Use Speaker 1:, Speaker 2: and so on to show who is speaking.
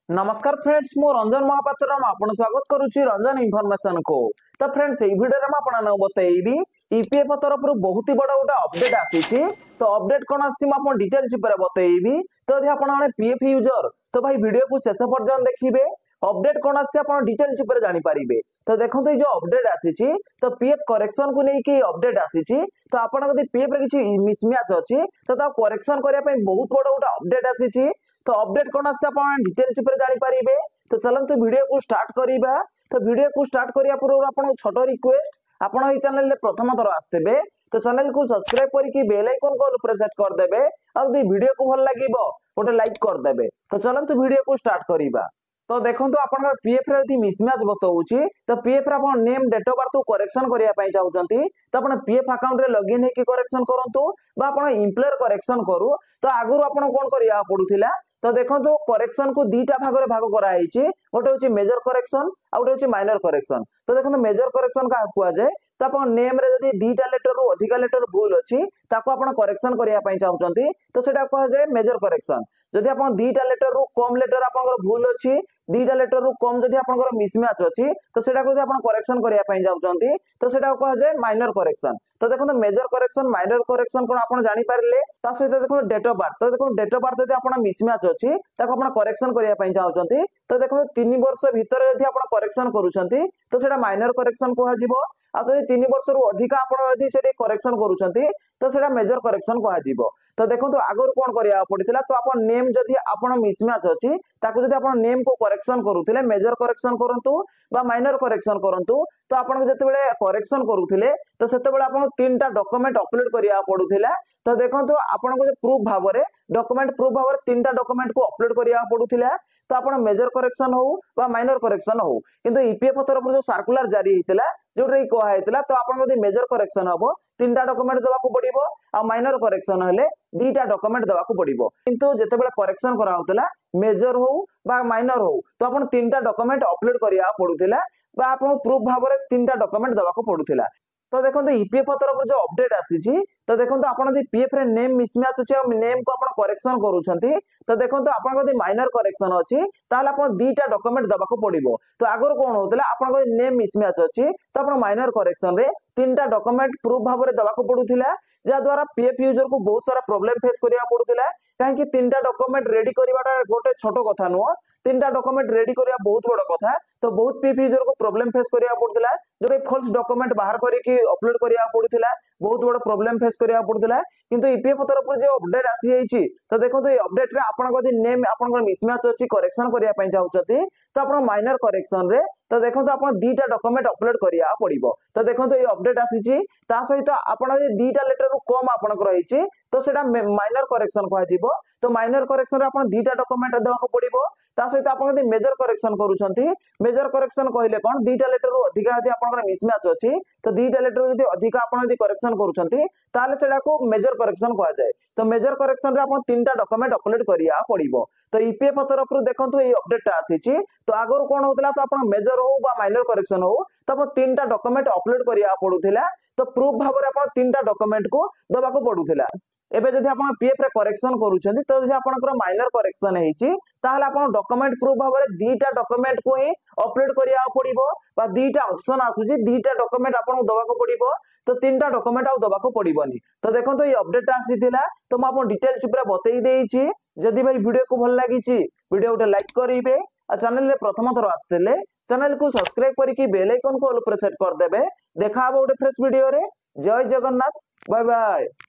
Speaker 1: नमस्कार फ्रेंड्स मो रंजन महापात्र आपन स्वागत करुच्ची रंजन इनफॉरमेशन को। तो फ्रेंड्स ये वीडियो रे आपन बतैबी ईपीएफ तरफ बहुत ही बड़ा गोटे अपडेट आसी। तो अपडेट कौन आपन डिटेल्स ऊपर बतैबी। तो यदि आपन पीएफ यूजर तो भाई वीडियो को शेष पर्यंत देखिए। अपडेट कौन आपन डिटेल्स ऊपर जानि परिबे। तो देखो ये जो अपडेट आसी तो पीएफ करेक्शन को लेकिन अपडेट आसी। तो आपन यदि पीएफ रे किछि मिसमैच अछि तो ता करेक्शन करिया पई बहुत बड़ा गोटे अपडेट आसी। तो अपडेट कौन आप डिटेल्स जानी पारे। तो चलते वीडियो को स्टार्ट करिबा। तो वीडियो को स्टार्ट करिया पूर्व आपन छोट रिक्वेस्ट आपन ई चैनल रे प्रथम थर आस्तेबे तो चैनल को सब्सक्राइब करके बेल आइकन को ऊपर सेट कर देबे और यदि वीडियो को भल लागिबो गोटे लाइक कर देबे। तो चलते वीडियो को स्टार्ट करिबा। तो देखो आपन पीएफ रे यदि मिसमैच बताउची तो पीएफ रे आपन name date of birth correction करिया पई चाहउचंती तो आपन पीएफ अकाउंट रे लॉगिन हेकि करेक्शन करंतु बा आपन एम्प्लॉयर करेक्शन करू। तो आगु आपन कोन करिया पडुथिला। तो देखो करेक्शन को दीटा भाग रे भाग करा हिची। गोटे होची मेजर करेक्शन आ गोटे होची माइनर करेक्शन। तो देखो मेजर करेक्शन का कुआ जाय तो अपन नेम रे जदी दीटा लेटर रु अधिका लेटर भूल अछि ताको अपन करेक्शन करिया पई चाहउचंती तो सेटा कुआ जाय मेजर करेक्शन। जदी अपन दीटा लेटर रु कम लेटर आपनकर भूल अछि दीटा लेटर रु कम जदी आपनकर मिसमैच अछि तो सेटा को जदी अपन करेक्शन करिया पई जाउचंती तो सेटा कुआ जाय माइनर करेक्शन। तो देखो मेजर करेक्शन माइनर करेक्शन कोन आपन जानि पारले। ता सहित देखो डेट ऑफ बर्थ। तो देखो डेट ऑफ बर्थ जदी आपन मिसमैच अछि ताको आपन करेक्शन करिया पई चाहउचंती तो देखो 3 वर्ष भीतर यदि आपन करेक्शन करूचंती तो सेटा माइनर करेक्शन कोहा जिवो। आ जदी 3 वर्ष रु अधिक आपन यदि सेटे करेक्शन करूचंती तो सेटा मेजर करेक्शन कोहा जिवो। तो देखो आगर कोन करिया पड़ितला। तो आपन नेम जदी आपन मिसमैच अछि ताको जदी आपन नेम को करेक्शन करूथिले मेजर करेक्शन करंतु बा माइनर करेक्शन करंतु तो आपन जते बेले करेक्शन करूथिले तो सेते बेले आपन तीनटा डॉक्यूमेंट अपलोड करिया पडुथिला। तो देखो आपन को प्रूफ भाबरे डॉक्यूमेंट प्रूफ भाबरे तीनटा डॉक्यूमेंट को अपलोड करिया पडुथिला। तो आपन मेजर करेक्शन हो बा माइनर करेक्शन हो किंतु ईपीएफ तरफ जो सर्कुलर जारी हितला जोटे कहा हितला तो आपन यदि मेजर करेक्शन हबो तीनटा डॉक्यूमेंट देबा को पड़िबो आ माइनर करेक्शन हेले दीटा डॉक्यूमेंट देबा को पड़िबो। किंतु जते बेले करेक्शन करा होतला मेजर हो बा माइनर हो तो आपन तीनटा डॉक्यूमेंट अपलोड करिया पडुथिला बा आपन प्रूफ भाबरे तीनटा डॉक्यूमेंट देबा को पडुथिला। तो देखो ईपीएफ तरफ जो अपडेट आसी तो देखो आपन यदि पीएफ रे नेम मिसमैच अछि और नेम को आपन करेक्शन करूछंती तो देखो आपन यदि माइनर करेक्शन अछि ताले आपन दीटा डॉक्यूमेंट देबा को पड़िबो। तो आगर कोन होतला आपन यदि नेम मिसमैच अछि तो आपन माइनर करेक्शन रे तीनटा डॉक्यूमेंट प्रूफ भाबरे देबा को पडुथिला जा द्वारा पीएफ यूजर को बहुत सारा प्रॉब्लम फेस करिया पडुथिला। काहे कि तीनटा डॉक्यूमेंट रेडी करिवाटा गोटे छोटो कथा नुह। तीनटा डॉक्यूमेंट रेडी करिया बहुत बड़ कथा। तो बहुत पीएफ यूजर को प्रॉब्लम फेस करिया पडुथिला जोटे फॉल्स डॉक्यूमेंट बाहर करके अपलोड करिया पडुथिला बहुत बड़ प्रॉब्लम फेस करिया पडुथिला। किंतु ईपीएफ तरफ जो अपडेट आसी जाईची तो देखो ये अपडेट रे आपन को नेम आपन मिसमैच अछि करेक्शन करिया पई चाहउचती तो आपन माइनर करेक्शन रे तो देखो आपन दीटा डॉक्यूमेंट अपलोड करिया पड़िबो। तो देखो ये अपडेट आसीची ता सहित आपन दीटा लेटर रु कम आपन को रहिची तो सेटा माइनर करेक्शन कहा जिवो। तो माइनर करेक्शन रे आपन दीटा डॉक्यूमेंट देबा को पड़िबो। ता सहित आपन यदि मेजर करेक्शन करूछंती मेजर करेक्शन कहले कोन दीटा लेटर रु अधिक यदि आपन मिसमैच अछि तो दीटा लेटर यदि अधिक आपन यदि करेक्शन करूछंती ताले सेटा को मेजर करेक्शन कहा जाय। तो मेजर करेक्शन रे आपन तीनटा डॉक्यूमेंट अपलोड करिया पड़िबो। तो ईपीएफ तरफ रु देखंतु ए अपडेट आसीची तो आगर कोन होतला तो आपन मेजर हो बा माइनर करेक्शन हो तो आपन तीनटा डॉक्यूमेंट अपलोड करिया पडुथिला। तो प्रूफ भाबरे आपन तीनटा डॉक्यूमेंट को दबा को पडुथिला। एबे जदि आपन पीएफ रे करेक्शन करूछंती तो जदि आपनकर माइनर करेक्शन हेची ताहले आपन डॉक्यूमेंट प्रूफ भाबरे दीटा डॉक्यूमेंट को ही अपलोड करिया पड़िबो बा दीटा ऑप्शन आसुची दीटा डॉक्यूमेंट आपन दबा को पड़िबो। तो तीनटा डॉक्यूमेंट आ दबा को पड़िबोनी। तो देखो ये अपडेट आसीथिला तो म आपन डिटेल्स ऊपर बतई देइची। जदि भाई वीडियो को भल लागिची वीडियो उठे लाइक करिवे आ चैनल रे प्रथम थर आस्तेले चैनल को सब्सक्राइब करके बेल आइकन को ऑल पर सेट कर देबे। देखा हबो उठे फ्रेश वीडियो रे। जय जगन्नाथ बाय बाय।